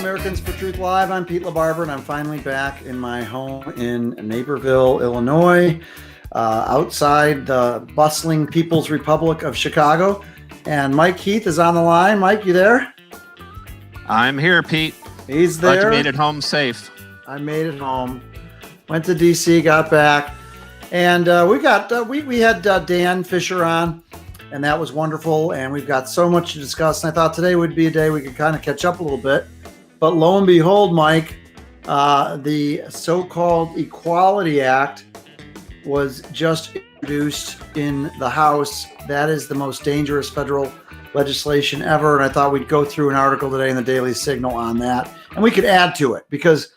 Americans for Truth Live. I'm Pete LaBarbera, and I'm finally back in my home in Naperville, Illinois, outside the bustling People's Republic of Chicago. And Mike Heath is on the line. Mike, you there? I'm here, Pete. He's there. Glad you made it home safe. I made it home. Went to DC, got back, and we had Dan Fisher on, and that was wonderful. And we've got so much to discuss. And I thought today would be a day we could kind of catch up a little bit. But lo and behold, Mike, the so-called Equality Act was just introduced in the House. That is the most dangerous federal legislation ever. And I thought we'd go through an article today in the Daily Signal on that. And we could add to it because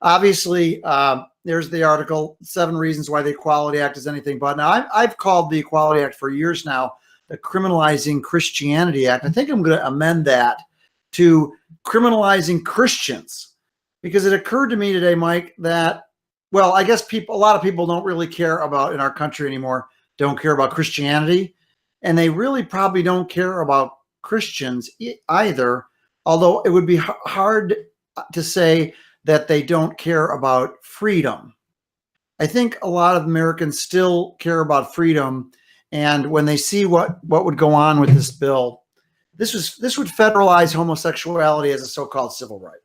obviously there's the article, 7 reasons why the Equality Act is anything but. Now, I've called the Equality Act for years now the Criminalizing Christianity Act. I think I'm going to amend that to criminalizing Christians, because it occurred to me today, Mike, that, well, I guess a lot of people don't really care about, in our country anymore, don't care about Christianity. And they really probably don't care about Christians either, although it would be hard to say that they don't care about freedom. I think a lot of Americans still care about freedom. And when they see what would go on with this bill, this would federalize homosexuality as a so-called civil right.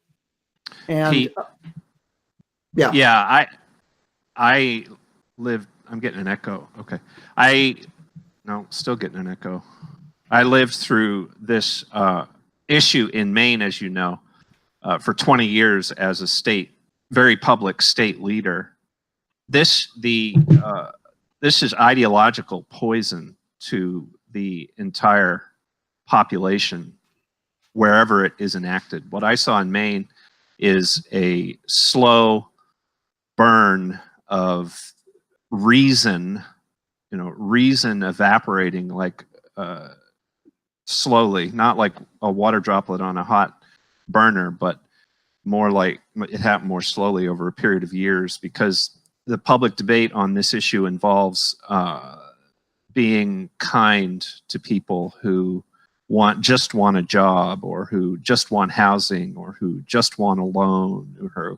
And Pete, I lived, I'm getting an echo. Okay. Still getting an echo. I lived through this issue in Maine, as you know, for 20 years as a very public state leader. This is ideological poison to the entire population wherever it is enacted. What I saw in Maine is a slow burn of reason evaporating like slowly, not like a water droplet on a hot burner, but more like it happened more slowly over a period of years, because the public debate on this issue involves being kind to people who just want a job, or who just want housing, or who just want a loan, or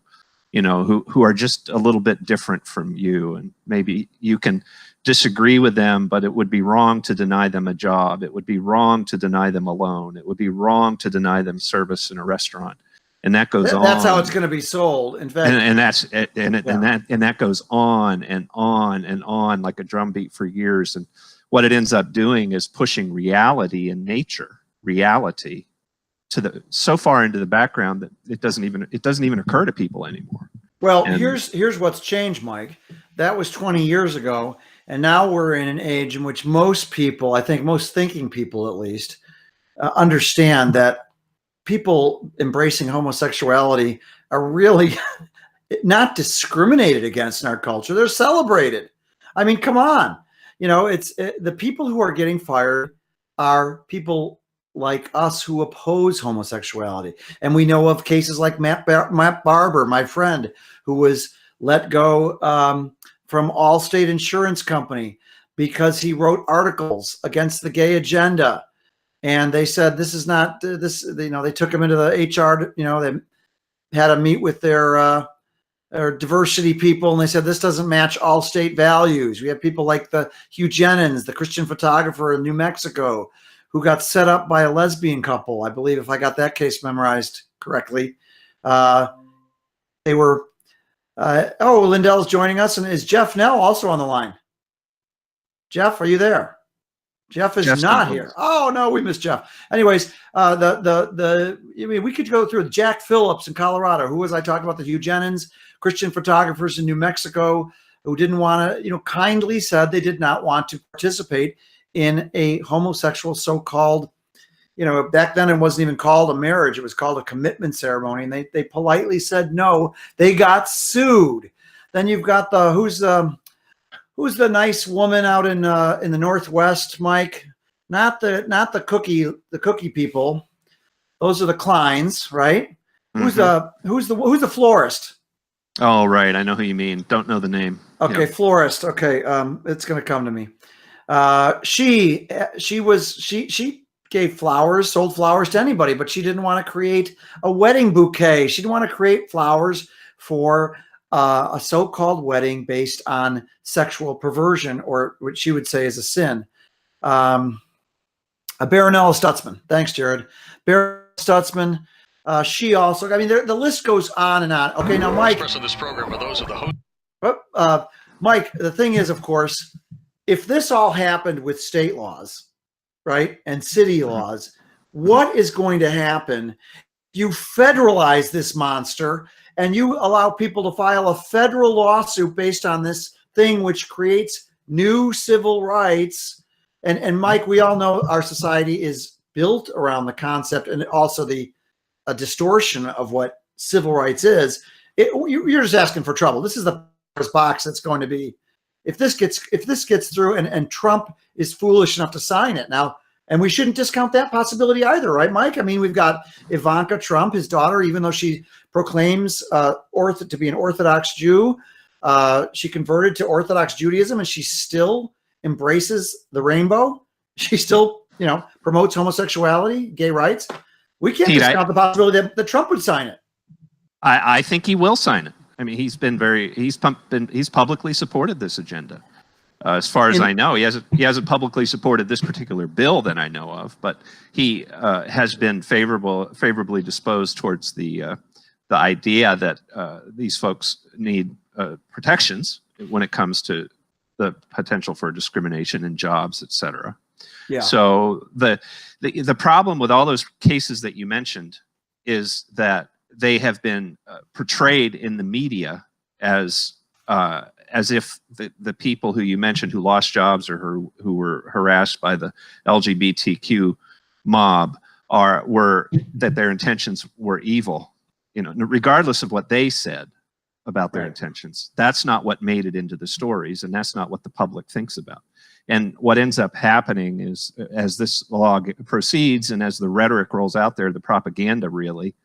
who are just a little bit different from you. And maybe you can disagree with them, but it would be wrong to deny them a job. It would be wrong to deny them a loan. It would be wrong to deny them service in a restaurant. And that goes on. That's how it's going to be sold. In fact, and that goes on and on and on like a drumbeat for years. And what it ends up doing is pushing reality and reality to so far into the background that it doesn't even occur to people anymore. Well, here's what's changed, Mike. That was 20 years ago, and now we're in an age in which most people, I think most thinking people at least, understand that people embracing homosexuality are really not discriminated against in our culture. They're celebrated. I mean, come on. The people who are getting fired are people like us who oppose homosexuality. And we know of cases like Matt Barber, my friend, who was let go from Allstate Insurance Company because he wrote articles against the gay agenda. And they said, this is not this, they took him into the HR, they had a meet with their diversity people, and they said, this doesn't match Allstate values. We have people like the Hugh Jennings, the Christian photographer in New Mexico, who got set up by a lesbian couple, I believe, if I got that case memorized correctly. They were, Lindell's joining us, and is Jeff Nell also on the line? Jeff, are you there? Jeff's not here. Oh no, we missed Jeff. Anyways, we could go through Jack Phillips in Colorado. Who was I talking about? The Hugh Jennings, Christian photographers in New Mexico, who didn't want to, kindly said they did not want to participate in a homosexual so-called, back then it wasn't even called a marriage. It was called a commitment ceremony. And they politely said no. They got sued. Then you've got who's the nice woman out in the Northwest, Mike? Not the cookie people. Those are the Kleins, right? Mm-hmm. Who's the florist? Oh, right. I know who you mean. Don't know the name. Okay, yeah. Florist. Okay, it's going to come to me. She gave flowers, sold flowers to anybody, but she didn't want to create a wedding bouquet. She didn't want to create flowers for a so-called wedding based on sexual perversion, or what she would say is a sin. Baronella Stutzman. Thanks, Jared. Baronella Stutzman. She also, I mean, the list goes on and on. Okay, now, Mike. Of this program are those of the host. Mike, the thing is, of course, if this all happened with state laws, right, and city laws, what is going to happen? You federalize this monster and you allow people to file a federal lawsuit based on this thing, which creates new civil rights. And Mike, we all know our society is built around the concept and also a distortion of what civil rights is. You're just asking for trouble. This is the box that's going to be, if this gets through, and Trump is foolish enough to sign it now, and we shouldn't discount that possibility either, right, Mike? I mean, we've got Ivanka Trump, his daughter, even though she proclaims to be an Orthodox Jew, she converted to Orthodox Judaism, and she still embraces the rainbow. She still, promotes homosexuality, gay rights. We can't discount the possibility that Trump would sign it. I think he will sign it. I mean, he's publicly supported this agenda. As far as I know, he hasn't publicly supported this particular bill that I know of, but he has been favorably disposed towards the idea that these folks need protections when it comes to the potential for discrimination in jobs, et cetera. Yeah. So the problem with all those cases that you mentioned is that they have been portrayed in the media as if the people who you mentioned who lost jobs or who were harassed by the LGBTQ mob that their intentions were evil, regardless of what they said about their intentions. That's not what made it into the stories, and that's not what the public thinks about. And what ends up happening is, as this law proceeds and as the rhetoric rolls out there, the propaganda really,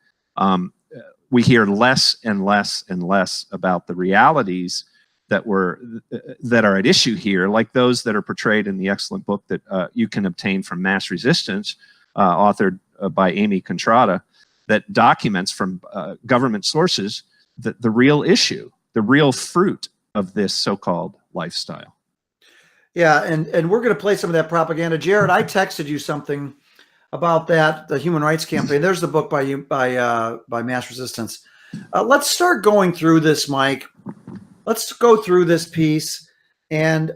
we hear less and less and less about the realities that are at issue here, like those that are portrayed in the excellent book that you can obtain from Mass Resistance, authored by Amy Contrada, that documents from government sources the real issue, the real fruit of this so-called lifestyle. Yeah, and we're going to play some of that propaganda. Jared, I texted you something about that, the Human Rights Campaign. There's the book by Mass Resistance. Let's start going through this, Mike. Let's go through this piece and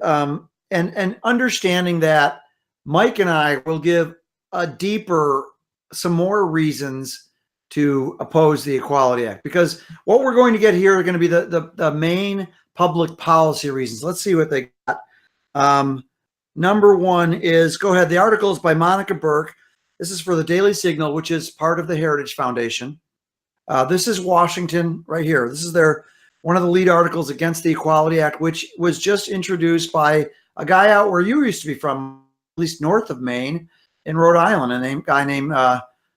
understanding that Mike and I will give some more reasons to oppose the Equality Act, because what we're going to get here are going to be the main public policy reasons. Let's see what they got. Number one is, go ahead. The article is by Monica Burke. This is for the Daily Signal, which is part of the Heritage Foundation. This is Washington right here. This is one of the lead articles against the Equality Act, which was just introduced by a guy out where you used to be from, at least north of Maine, in Rhode Island, a guy named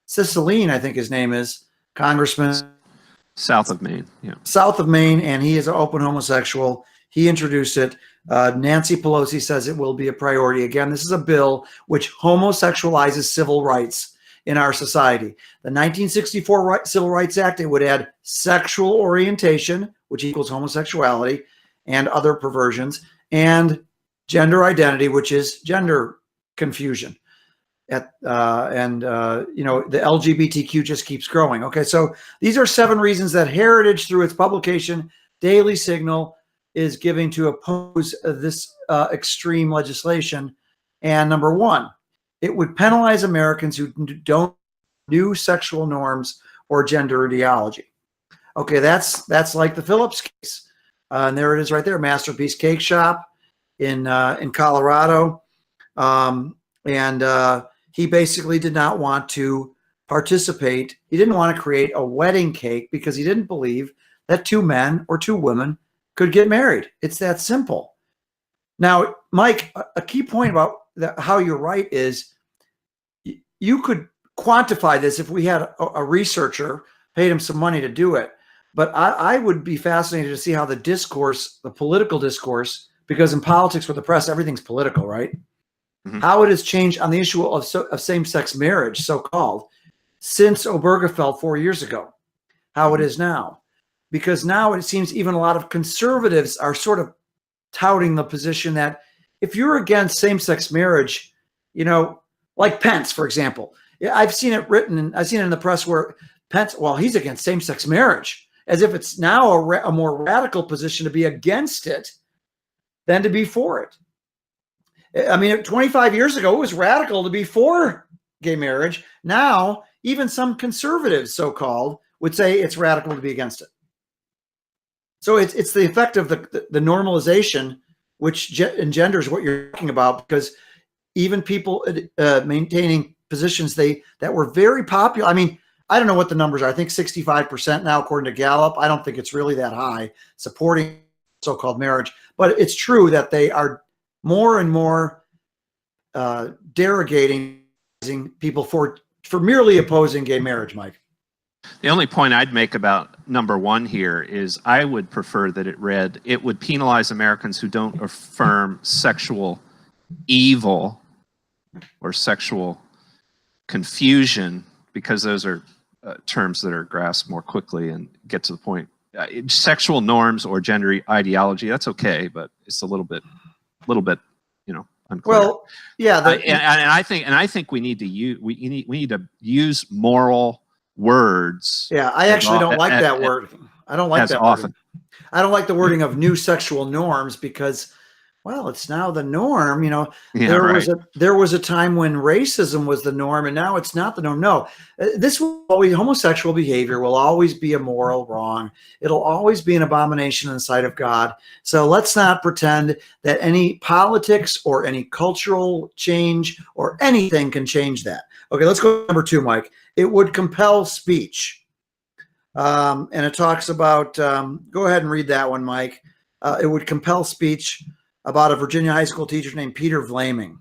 Cicilline, I think his name is, Congressman. South of Maine, yeah. South of Maine, and he is an open homosexual. He introduced it. Nancy Pelosi says it will be a priority. Again, this is a bill which homosexualizes civil rights in our society. The 1964 Civil Rights Act, it would add sexual orientation, which equals homosexuality and other perversions, and gender identity, which is gender confusion. The LGBTQ just keeps growing. Okay, so these are 7 reasons that Heritage, through its publication Daily Signal, is giving to oppose this extreme legislation. And number 1, it would penalize Americans who don't new sexual norms or gender ideology. Okay, that's like the Phillips case. And there it is right there, Masterpiece Cake Shop in Colorado. He basically did not want to participate. He didn't want to create a wedding cake because he didn't believe that 2 men or 2 women could get married. It's that simple. Now, Mike, a key point about how you're right is you could quantify this if we had a researcher, paid him some money to do it. But I would be fascinated to see how the political discourse, because in politics with the press, everything's political, right? Mhm. how it has changed on the issue of same-sex marriage, so-called, since Obergefell 4 years ago, how it is now. Because now it seems even a lot of conservatives are sort of touting the position that if you're against same-sex marriage, like Pence, for example, I've seen it written, and I've seen it in the press where Pence, well, he's against same-sex marriage, as if it's now a more radical position to be against it than to be for it. I mean, 25 years ago, it was radical to be for gay marriage. Now, even some conservatives, so-called, would say it's radical to be against it. So it's the effect of the normalization, which engenders what you're talking about, because even people maintaining positions that were very popular. I mean, I don't know what the numbers are. I think 65% now, according to Gallup. I don't think it's really that high, supporting so-called marriage. But it's true that they are more and more derogating people for merely opposing gay marriage, Mike. The only point I'd make about number one here is I would prefer that it read, it would penalize Americans who don't affirm sexual evil or sexual confusion, because those are terms that are grasped more quickly and get to the point. Sexual norms or gender ideology, that's okay, but it's a little bit, unclear. Well, yeah, and I think we need to use moral words. Yeah, I actually don't like that word. I don't like that often. I don't like the wording of new sexual norms because, well, it's now the norm. There was a time when racism was the norm, and now it's not the norm. No, homosexual behavior will always be a moral wrong. It'll always be an abomination in the sight of God. So let's not pretend that any politics or any cultural change or anything can change that. Okay, let's go to number two, Mike. It would compel speech. And it talks about, go ahead and read that one, Mike. It would compel speech about a Virginia high school teacher named Peter Vlaming.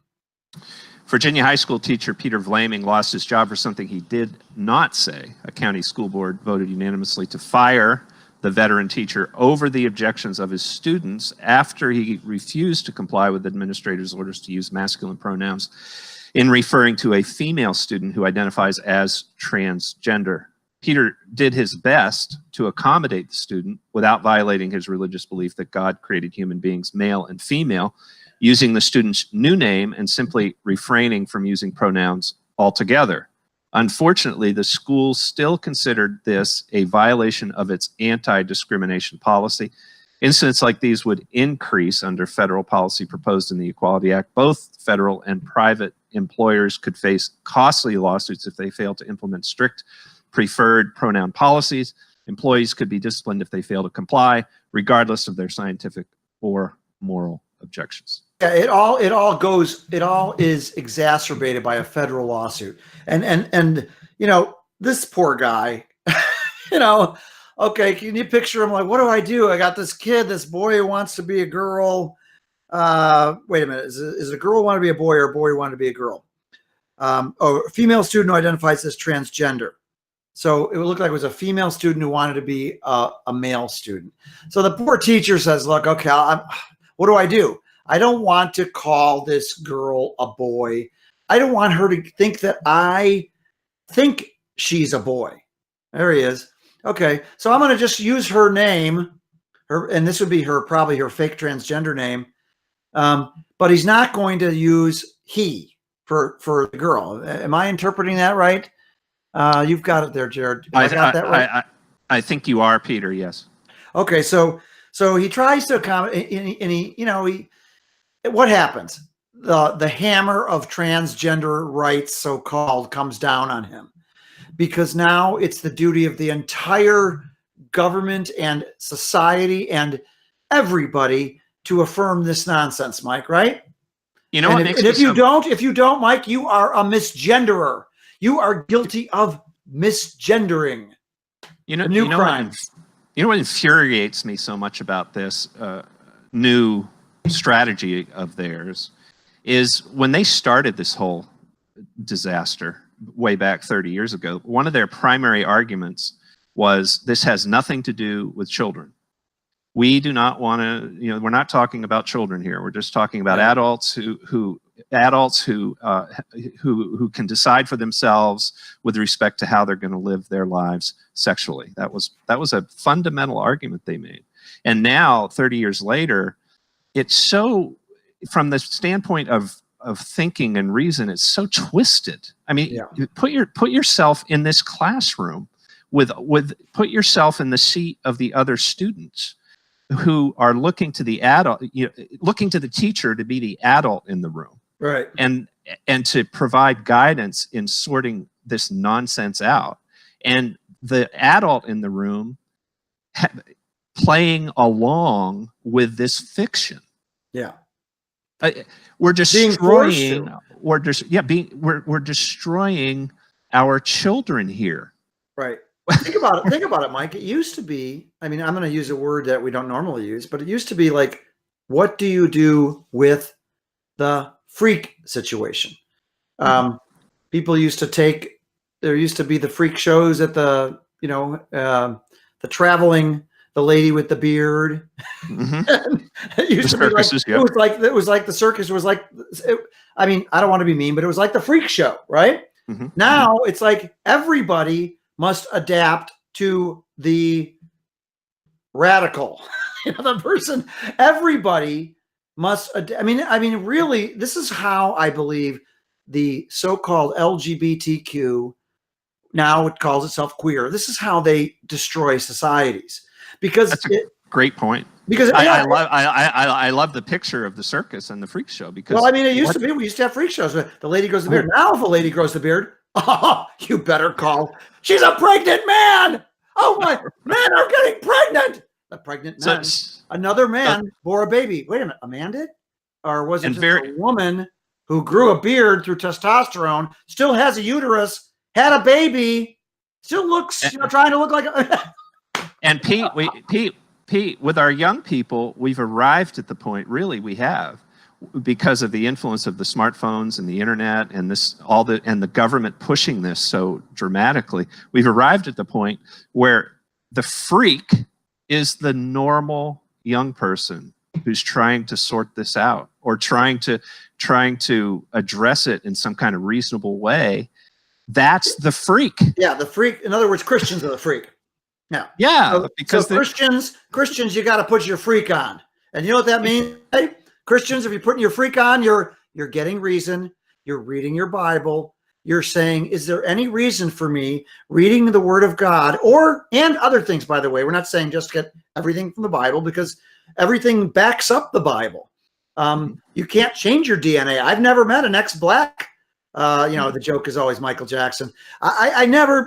Virginia high school teacher Peter Vlaming lost his job for something he did not say. A county school board voted unanimously to fire the veteran teacher over the objections of his students after he refused to comply with administrators' orders to use masculine pronouns in referring to a female student who identifies as transgender. Peter did his best to accommodate the student without violating his religious belief that God created human beings, male and female, using the student's new name and simply refraining from using pronouns altogether. Unfortunately, the school still considered this a violation of its anti-discrimination policy. Incidents like these would increase under federal policy proposed in the Equality Act. Both federal and private employers could face costly lawsuits if they fail to implement strict preferred pronoun policies. Employees could be disciplined if they fail to comply, regardless of their scientific or moral objections. Yeah, it all is exacerbated by a federal lawsuit. And this poor guy, okay, can you picture him like, what do I do? I got this kid, this boy who wants to be a girl. Wait a minute, is it a girl who want to be a boy or a boy who want to be a girl? A female student who identifies as transgender. So it would look like it was a female student who wanted to be a male student. So the poor teacher says, look, okay, what do I do? I don't want to call this girl a boy. I don't want her to think that I think she's a boy. There he is. Okay, so I'm going to just use her name, and this would be probably her fake transgender name. But he's not going to use he for the girl. Am I interpreting that right? You've got it there, Jared. I got that right? I think you are, Peter. Yes. Okay, so he tries to accommodate, and what happens? The hammer of transgender rights, so-called, comes down on him, because now it's the duty of the entire government and society and everybody to affirm this nonsense, Mike. Right? If you don't, Mike, you are a misgenderer. You are guilty of misgendering. New crimes. What infuriates me so much about this new strategy of theirs is when they started this whole disaster way back 30 years ago, one of their primary arguments was this has nothing to do with children. We do not want to, we're not talking about children here. We're just talking about Right. adults who can decide for themselves with respect to how they're going to live their lives sexually. That was a fundamental argument they made. And now, 30 years later, it's so, from the standpoint of thinking and reason, it's so twisted. I mean, Yeah. put yourself in this classroom put yourself in the seat of the other students who are looking to the adult, looking to the teacher to be the adult in the room, Right. and to provide guidance in sorting this nonsense out, and the adult in the room playing along with this fiction. Yeah. We're Being we're destroying our children here. Right. Think about it, Mike. It used to be, I mean, I'm going to use a word that we don't normally use, but it used to be like, what do you do with the freak situation? People used to there used to be the freak shows at the lady with the beard. It used to be like, it was like the circus was like, I mean, I don't want to be mean, but it was like the freak show, right? Now it's like everybody must adapt to the radical, the person. Everybody must. I mean, really, this is how I believe the so-called LGBTQ, now it calls itself queer. This is how they destroy societies, because that's a great point. Because I love the picture of the circus and the freak show, because I mean, it used to be, we used to have freak shows. The lady grows the beard. Now, if a lady grows the beard, oh, you better call. She's a pregnant man. Oh my, men are getting pregnant. A pregnant man. Another man bore a baby. Wait a minute, a man did? Or was it just a woman who grew a beard through testosterone, still has a uterus, had a baby, still looks, trying to look like a... And Pete, with our young people, we've arrived at the point, really we have, because of the influence of the smartphones and the internet and the government pushing this so dramatically, we've arrived at the point where the freak is the normal young person who's trying to sort this out, or trying to address it in some kind of reasonable way. That's the freak. Yeah, the freak. In other words, Christians are the freak. Yeah, because Christians, you got to put your freak on, and you know what that means? Hey, Christians, if you're putting your freak on, you're getting reason. You're reading your Bible. You're saying, is there any reason for me reading the Word of God, and other things? By the way, we're not saying just get everything from the Bible, because everything backs up the Bible. You can't change your DNA. I've never met an ex-black. The joke is always Michael Jackson. I never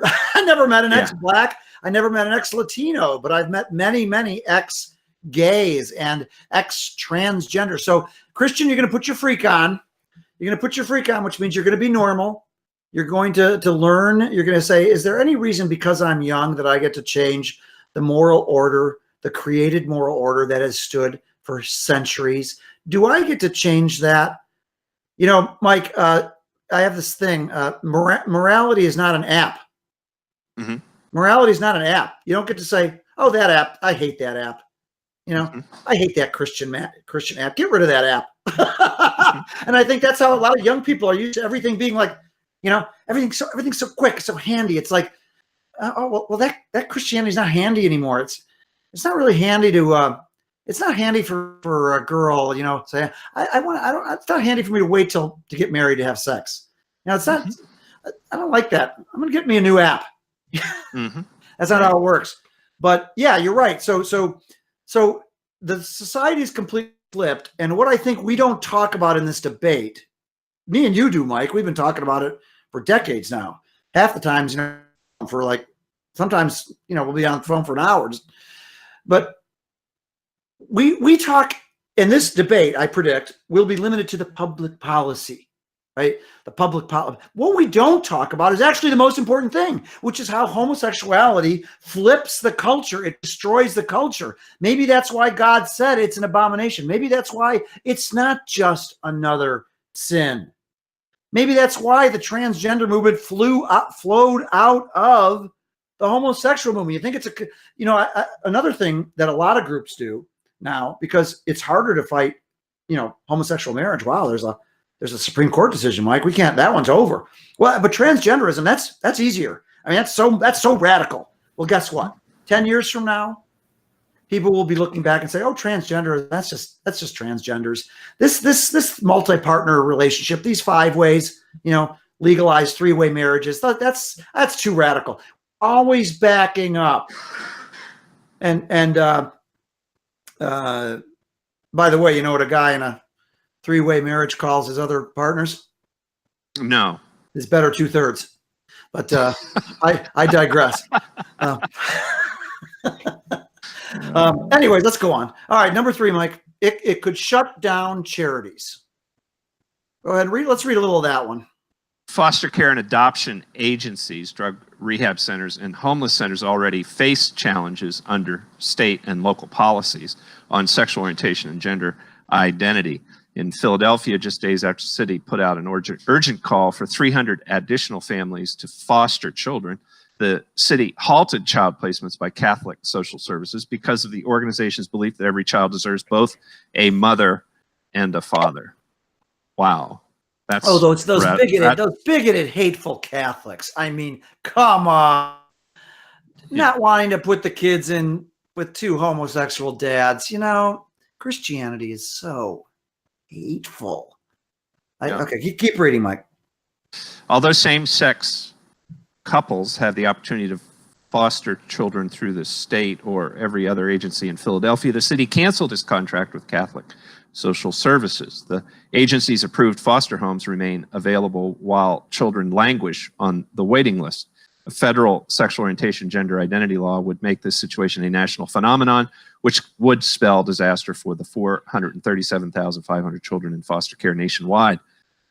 met an ex-black. I never met an ex-Latino, but I've met many, many ex-gays and ex-transgender. So, Christian, you're going to put your freak on. You're going to put your freak on, which means you're going to be normal. You're going to learn. You're going to say, is there any reason, because I'm young, that I get to change the moral order, the created moral order that has stood for centuries? Do I get to change that? Mike, I have this thing. Morality is not an app. Morality is not an app. You don't get to say, oh, that app, I hate that app. I hate that Christian app. Get rid of that app. And I think that's how a lot of young people are used to everything being like, everything's so quick, so handy. It's like, that Christianity is not handy anymore. It's not really handy to, it's not handy for a girl, say, it's not handy for me to wait to get married to have sex. It's not, I don't like that. I'm going to get me a new app. That's not how it works. But yeah, you're right. So the society is completely flipped. And what I think we don't talk about in this debate, me and you do, Mike, we've been talking about it for decades now. Half the times, for like, sometimes, we'll be on the phone for an hour. But we talk in this debate, I predict, will be limited to the public policy. Right? The public policy. What we don't talk about is actually the most important thing, which is how homosexuality flips the culture. It destroys the culture. Maybe that's why God said it's an abomination. Maybe that's why it's not just another sin. Maybe that's why the transgender movement flowed out of the homosexual movement. You think it's another thing that a lot of groups do now, because it's harder to fight, homosexual marriage. Wow, there's a Supreme Court decision, Mike. We can't. That one's over. Well, but transgenderism, that's easier. I mean, that's so radical. Well, guess what? 10 years from now, people will be looking back and say, "Oh, transgender. That's just transgenders. This multi-partner relationship, these 5 ways, legalized 3-way marriages. That's too radical." Always backing up. And by the way, you know what a guy in a 3-way marriage calls his other partners? No. His better 2/3. But I digress. Anyways, let's go on. All right, number 3, Mike. It could shut down charities. Go ahead, let's read a little of that one. Foster care and adoption agencies, drug rehab centers, and homeless centers already face challenges under state and local policies on sexual orientation and gender identity. In Philadelphia, just days after the city put out an urgent call for 300 additional families to foster children, the city halted child placements by Catholic Social Services because of the organization's belief that every child deserves both a mother and a father. Wow. That's those bigoted, hateful Catholics. I mean, come on. Not wanting to put the kids in with 2 homosexual dads. Christianity is so hateful. Okay, keep reading, Mike. Although same-sex couples have the opportunity to foster children through the state or every other agency in Philadelphia, the city canceled its contract with Catholic Social Services. The agency's approved foster homes remain available while children languish on the waiting list. A federal sexual orientation gender identity law would make this situation a national phenomenon, which would spell disaster for the 437,500 children in foster care nationwide.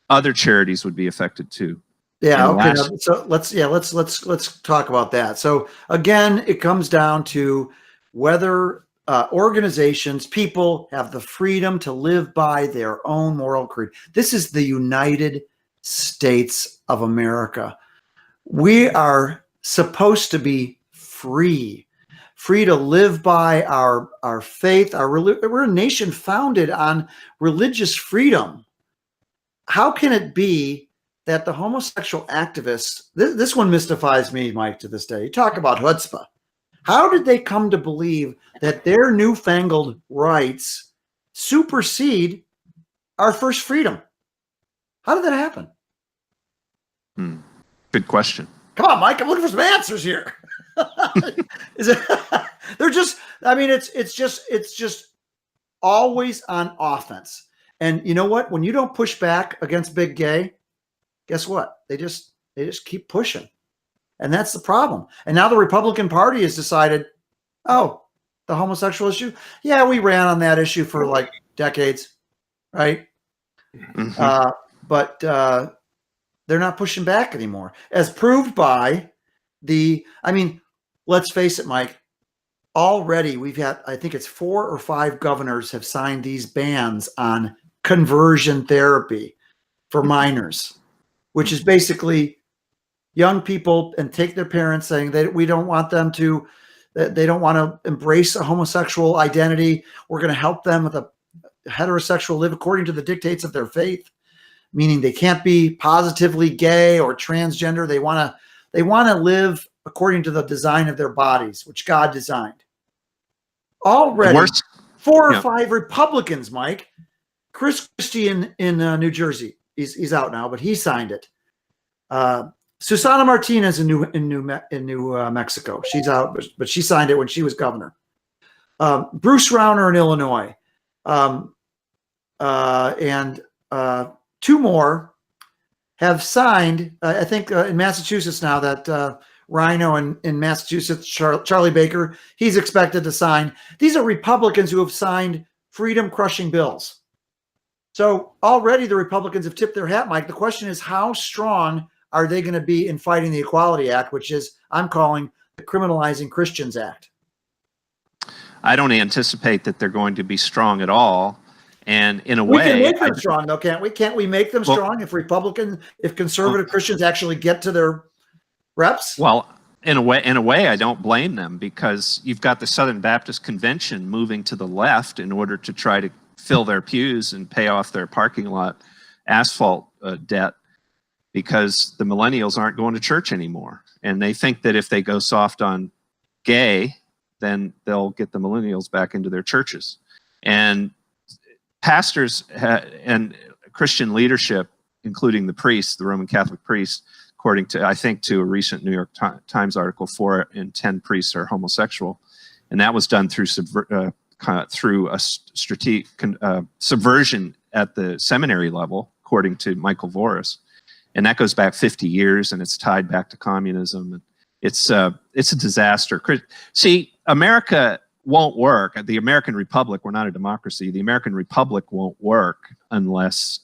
Other charities would be affected too. Yeah. Okay. So let's talk about that. So again, it comes down to whether organizations, people have the freedom to live by their own moral creed. This is the United States of America. We are supposed to be free to live by our faith. We're a nation founded on religious freedom. How can it be that the homosexual activists, this one mystifies me, Mike, to this day. You talk about chutzpah. How did they come to believe that their newfangled rights supersede our first freedom? How did that happen? Good question. Come on, Mike. I'm looking for some answers here. It's just always on offense. And you know what? When you don't push back against big gay, guess what? They just keep pushing. And that's the problem. And now the Republican Party has decided, the homosexual issue. Yeah, we ran on that issue for like decades, right? Mm-hmm. But they're not pushing back anymore, as proved by let's face it, Mike. Already we've had, I think it's 4 or 5 governors have signed these bans on conversion therapy for minors, which is basically young people and take their parents saying that they don't want to embrace a homosexual identity. We're going to help them with a heterosexual live according to the dictates of their faith, meaning they can't be positively gay or transgender. They want to live according to the design of their bodies, which God designed. Already 4 or 5 Republicans, Mike. Chris Christie in New Jersey, he's out now, but he signed it. Susana Martinez in New Mexico, she's out, but she signed it when she was governor. Bruce Rauner in Illinois, and 2 more have signed. I think in Massachusetts now that Rhino in Massachusetts, Charlie Baker, he's expected to sign. These are Republicans who have signed freedom-crushing bills. So already the Republicans have tipped their hat, Mike. The question is, how strong are they going to be in fighting the Equality Act, which is, I'm calling the Criminalizing Christians Act? I don't anticipate that they're going to be strong at all. And in a way, we can make them strong, though, can't we? Can't we make them strong if conservative Christians actually get to their reps? Well, in a way, I don't blame them, because you've got the Southern Baptist Convention moving to the left in order to try to fill their pews and pay off their parking lot asphalt debt, because the millennials aren't going to church anymore. And they think that if they go soft on gay, then they'll get the millennials back into their churches. And pastors and Christian leadership, including the priests, the Roman Catholic priests, according to, I think, to a recent New York Times article, 4 in 10 priests are homosexual. And that was done through a strategic subversion at the seminary level, according to Michael Voris. And that goes back 50 years, and it's tied back to communism. And it's a disaster. See, America won't work. The American Republic, we're not a democracy. The American Republic won't work unless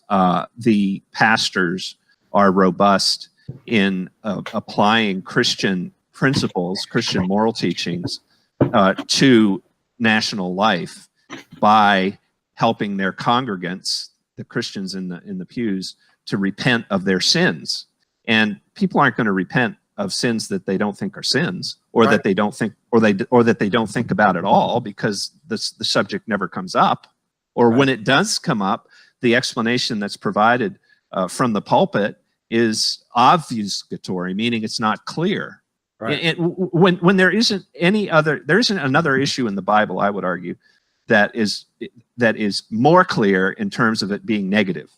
the pastors are robust in applying Christian principles, Christian moral teachings to national life by helping their congregants, the Christians in the pews, to repent of their sins. And people aren't going to repent of sins that they don't think are sins, or that they don't think, or that they don't think about at all, because the subject never comes up. Or when it does come up, the explanation that's provided from the pulpit is obfuscatory, meaning it's not clear. Right. When there isn't another issue in the Bible, I would argue, that is more clear in terms of it being negative.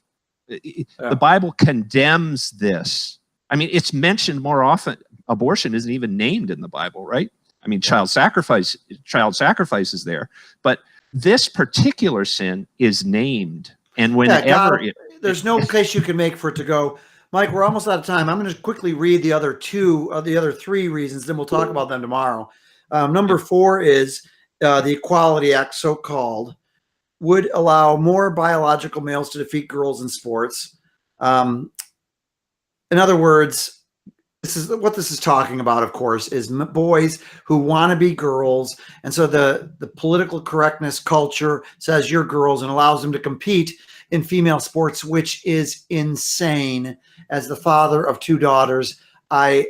The Bible condemns this. I mean, it's mentioned more often. Abortion isn't even named in the Bible, right? I mean, child sacrifice is there, but this particular sin is named. And whenever there's no case you can make for it to go. Mike, we're almost out of time. I'm going to quickly read the other 3 reasons, then we'll talk about them tomorrow. Number 4 is the Equality Act, so-called, would allow more biological males to defeat girls in sports. In other words, this is talking about, of course, is boys who want to be girls. And so the political correctness culture says you're girls and allows them to compete in female sports, which is insane. As the father of 2 daughters, I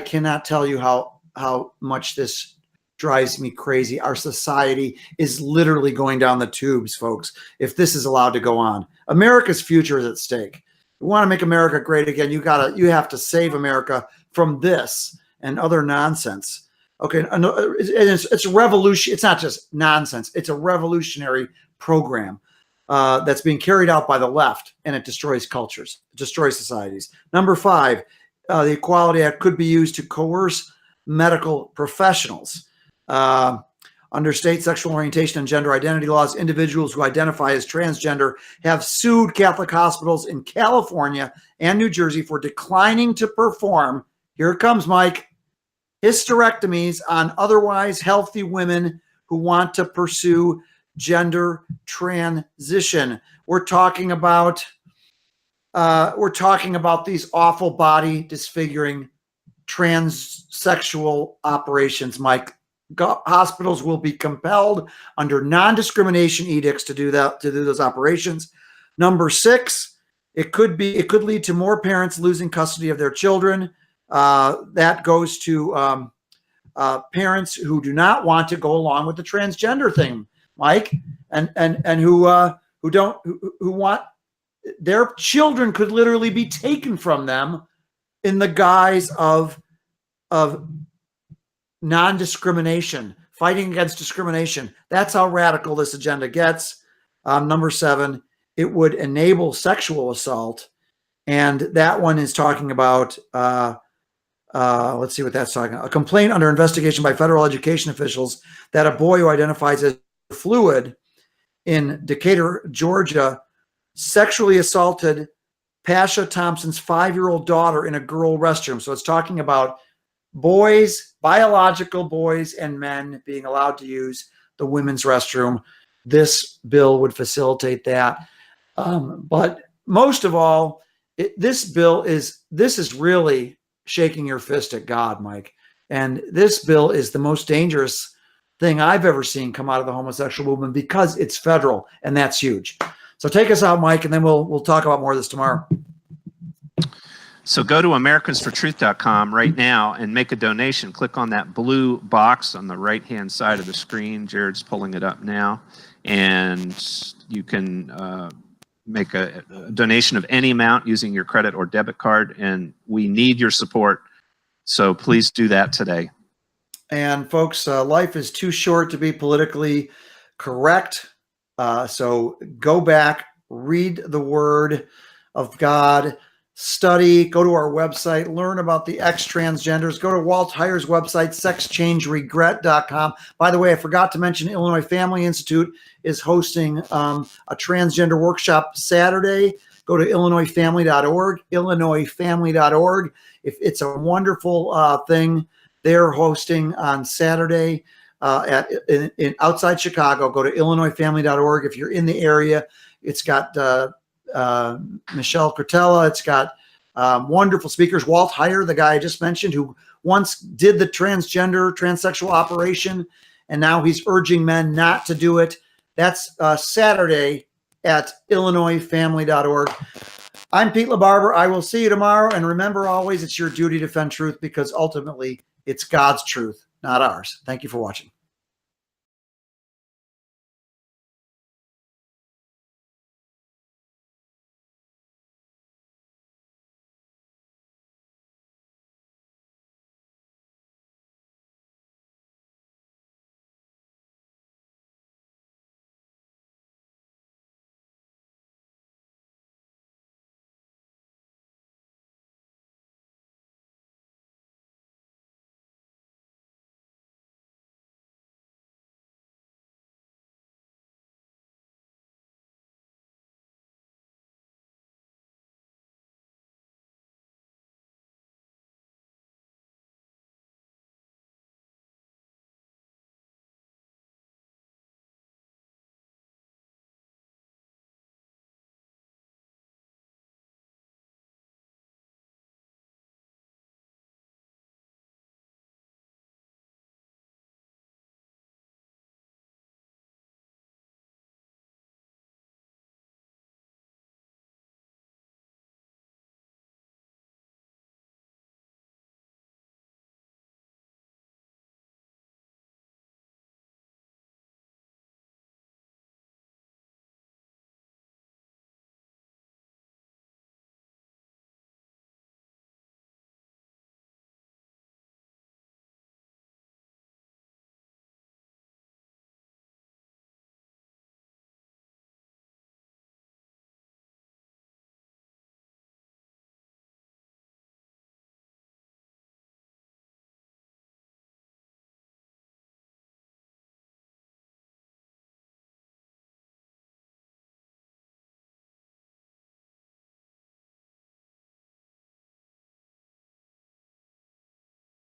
cannot tell you how much this drives me crazy. Our society is literally going down the tubes, folks, if this is allowed to go on. America's future is at stake. We want to make America great again. You have to save America from this and other nonsense. Okay, it's a revolution. It's not just nonsense. It's a revolutionary program that's being carried out by the left, and it destroys cultures, it destroys societies. Number 5, the Equality Act could be used to coerce medical professionals. Under state sexual orientation and gender identity laws, individuals who identify as transgender have sued Catholic hospitals in California and New Jersey for declining to perform, here it comes, Mike, hysterectomies on otherwise healthy women who want to pursue gender transition. We're talking about these awful body disfiguring transsexual operations, Mike. Hospitals will be compelled under non-discrimination edicts to do those operations. Number 6, it could lead to more parents losing custody of their children. That goes to parents who do not want to go along with the transgender thing, Mike, and who want their children could literally be taken from them in the guise of non-discrimination, fighting against discrimination. That's how radical this agenda gets. Number 7, it would enable sexual assault. And that one is talking about, let's see what that's talking about. A complaint under investigation by federal education officials that a boy who identifies as fluid in Decatur, Georgia, sexually assaulted Pasha Thompson's 5-year-old daughter in a girl restroom. So it's talking about boys, biological boys and men being allowed to use the women's restroom. This bill would facilitate that. But most of all, this is really shaking your fist at God, Mike. And this bill is the most dangerous thing I've ever seen come out of the homosexual movement because it's federal, and that's huge. So take us out, Mike, and then we'll talk about more of this tomorrow. So go to americansfortruth.com right now and make a donation. Click on that blue box on the right-hand side of the screen. Jared's pulling it up now. And you can make a donation of any amount using your credit or debit card. And we need your support. So please do that today. And folks, life is too short to be politically correct. So go back, read the Word of God, study, go to our website, learn about the ex-transgenders, go to Walt Heyer's website, sexchangeregret.com. By the way, I forgot to mention Illinois Family Institute is hosting a transgender workshop Saturday. Go to illinoisfamily.org, illinoisfamily.org. If it's a wonderful thing they're hosting on Saturday in outside Chicago. Go to illinoisfamily.org. If you're in the area, it's got Michelle Cretella. It's got wonderful speakers. Walt Heyer, the guy I just mentioned, who once did the transsexual operation, and now he's urging men not to do it. That's Saturday at illinoisfamily.org. I'm Pete LaBarber. I will see you tomorrow. And remember always, it's your duty to defend truth, because ultimately it's God's truth, not ours. Thank you for watching.